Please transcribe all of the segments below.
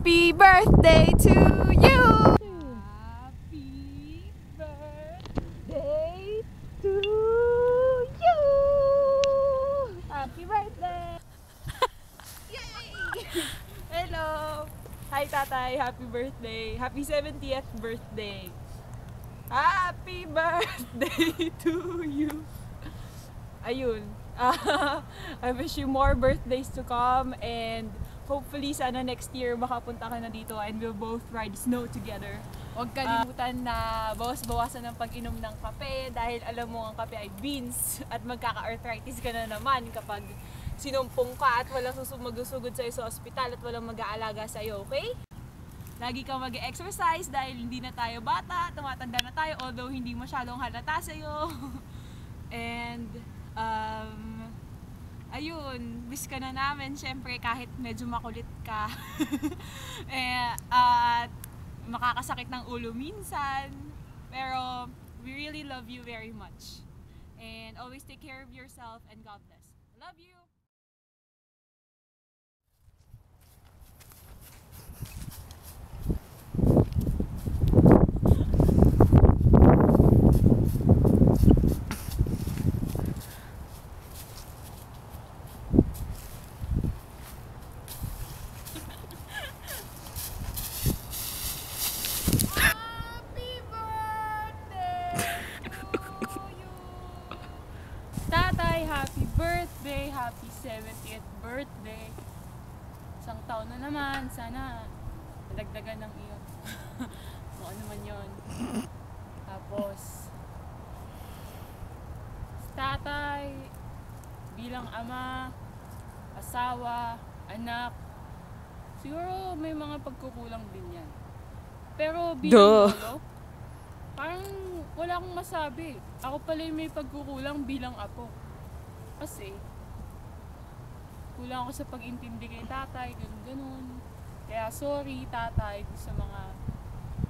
Happy birthday to you! Happy birthday to you! Happy birthday! Yay! Hello! Hi tatay, happy birthday! Happy 70th birthday! Happy birthday to you! Ayun. I wish you more birthdays to come and hopefully sana next year makapunta ka na dito and we'll both ride snow together. Huwag kalimutan na bawas-bawasan ng pag-inom ng kape dahil alam mo ang kape ay beans at magkaka-arthritis ka na naman kapag sinumpong ka at walang magsusugod sa'yo sa ospital at walang mag-aalaga sa'yo, okay? Lagi kang mag-exercise dahil hindi na tayo bata, tumatanda na tayo although hindi masyadong halata sa'yo. And ayun, wish ka na namin syempre kahit medyo makulit ka at makakasakit ng ulo minsan, pero we really love you very much and always take care of yourself and God bless. Love you! Happy birthday! Happy 70th birthday! Isang taon na naman, sana nadagdagan ng iyon. Kung ano man yun. Tapos, tatay, bilang ama, asawa, anak, siguro may mga pagkukulang din yan. Pero bilang lolo, parang wala akong masabi. Ako pala yung may pagkukulang bilang apo. Kasi, kulang ako sa pag-intindi kay tatay, ganun-ganun. Kaya sorry tatay sa mga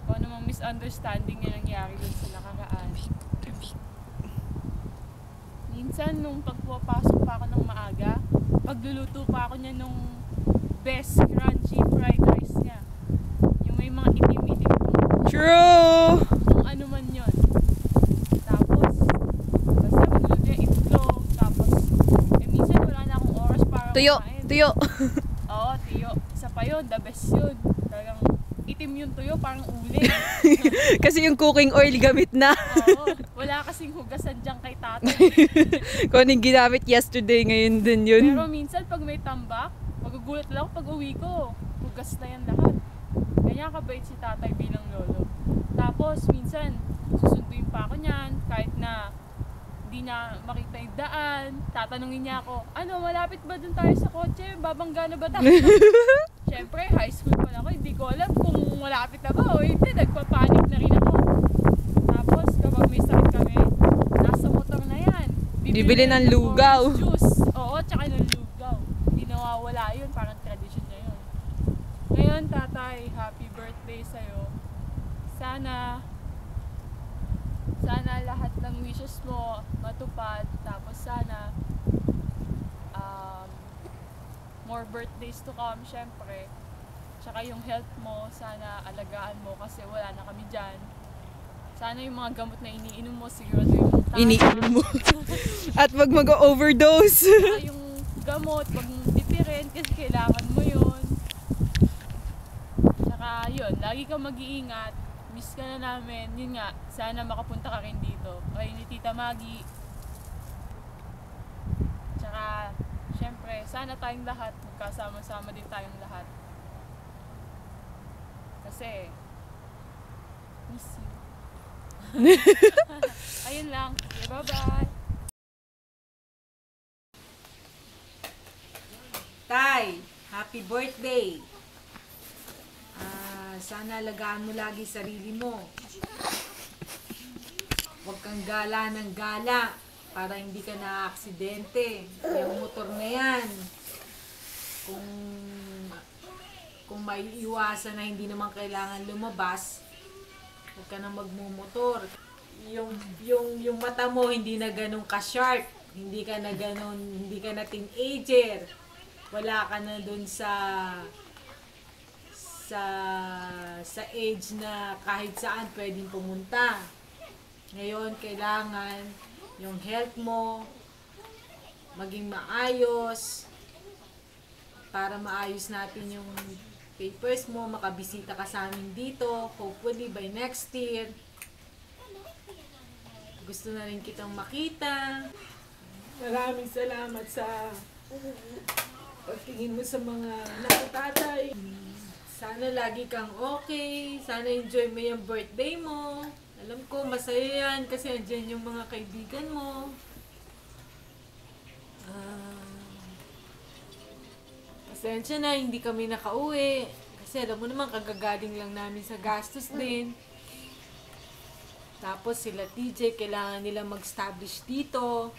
kung anumang misunderstanding na nangyari dun sa nakaraan. Minsan nung pagpapasok pa ako ng maaga, pagluluto pa ako niya nung best crunchy fried rice niya. Yung may mga itim-itim. True! Kung ano man yun. Tuyo! Tuyo! Oo, tuyo. Isa pa yun, the best yun. Talagang itim yung tuyo, parang uli. Kasi yung cooking oil gamit na. Oo, wala kasing hugasan dyan kay tatay. Kung anong ginamit yesterday, ngayon din yun. Pero minsan pag may tambak, magugulat lang pag uwi ko. Hugas na yan lahat. Kanya kabait si tatay bilang lolo. Tapos minsan, susunduin pa ako niyan, kahit na hindi na makita yung daan, tatanungin niya ako, ano, malapit ba dun tayo sa kotse? Babangga na ba tayo? Siyempre, high school pa ako, hindi ko alam kung malapit na ba o hindi, nagpapanik na rin ako. Tapos, kapag may sakit kami, nasa motor na yan. Bibili ng lugaw. Juice. Oo, tsaka ng lugaw. Hindi nawawala yun, parang tradition na yun. Ngayon, tatay, happy birthday sa'yo. Sana lahat ng wishes mo matupad, tapos sana more birthdays to come syempre, tsaka yung health mo sana alagaan mo kasi wala na kami dyan. Sana yung mga gamot na iniinom mo siguro yung tama. Iniinom mo at wag mag-overdose. Yung gamot wag mong tipirin kasi kailangan mo yun. Tsaka yun, lagi kang mag-iingat. Miss ka na namin. Yun nga, sana makapunta ka rin dito. Kaya ni Tita Maggie. Tsaka, syempre, sana tayong lahat, magkasama-sama din tayong lahat. Kasi, miss you. Ayun lang. Okay, bye-bye. Tay, happy birthday! Sana alagaan mo lagi sarili mo. Huwag kang gala ng gala para hindi ka na-aksidente. Yung motor na yan, kung may iwasan na hindi naman kailangan lumabas, huwag ka na magmumotor. Yung mata mo hindi na ganun ka-sharp, hindi ka na teenager. Wala ka na dun sa sa age na kahit saan pwedeng pumunta. Ngayon, kailangan yung health mo maging maayos para maayos natin yung papers mo, makabisita ka sa amin dito, hopefully by next year. Gusto na rin kitang makita. Maraming salamat sa pagtingin mo sa mga nakatatay. Sana lagi kang okay. Sana enjoy mo yung birthday mo. Alam ko, masaya yan kasi andyan yung mga kaibigan mo. Pasensya na, hindi kami nakauwi. Kasi alam mo naman, kagagaling lang namin sa gastos din. Tapos sila TJ, kailangan nila mag-establish dito.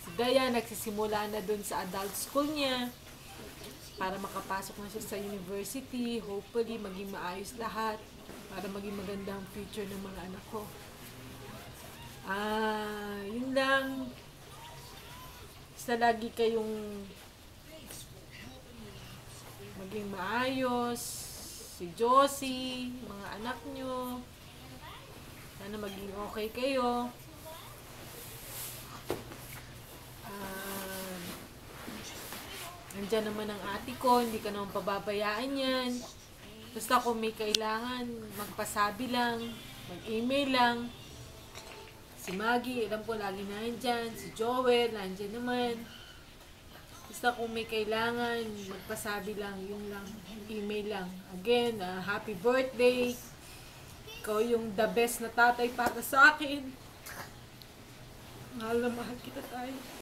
Si Daya, nagsisimula na dun sa adult school niya. Para makapasok na siya sa university. Hopefully, maging maayos lahat. Para maging maganda ang future ng mga anak ko. Yun lang. Basta lagi kayong maging maayos. Si Josie, mga anak nyo. Sana maging okay kayo. Nandiyan naman ang ate ko, hindi ka naman pababayaan yan. Basta kung may kailangan, magpasabi lang, mag-email lang. Si Maggie, alam ko lagi nandyan. Si Joel, nandyan naman. Basta kung may kailangan, magpasabi lang, yun lang, email lang. Again, happy birthday. Ikaw yung the best na tatay para sa akin. Mahal na mahal kita tayo.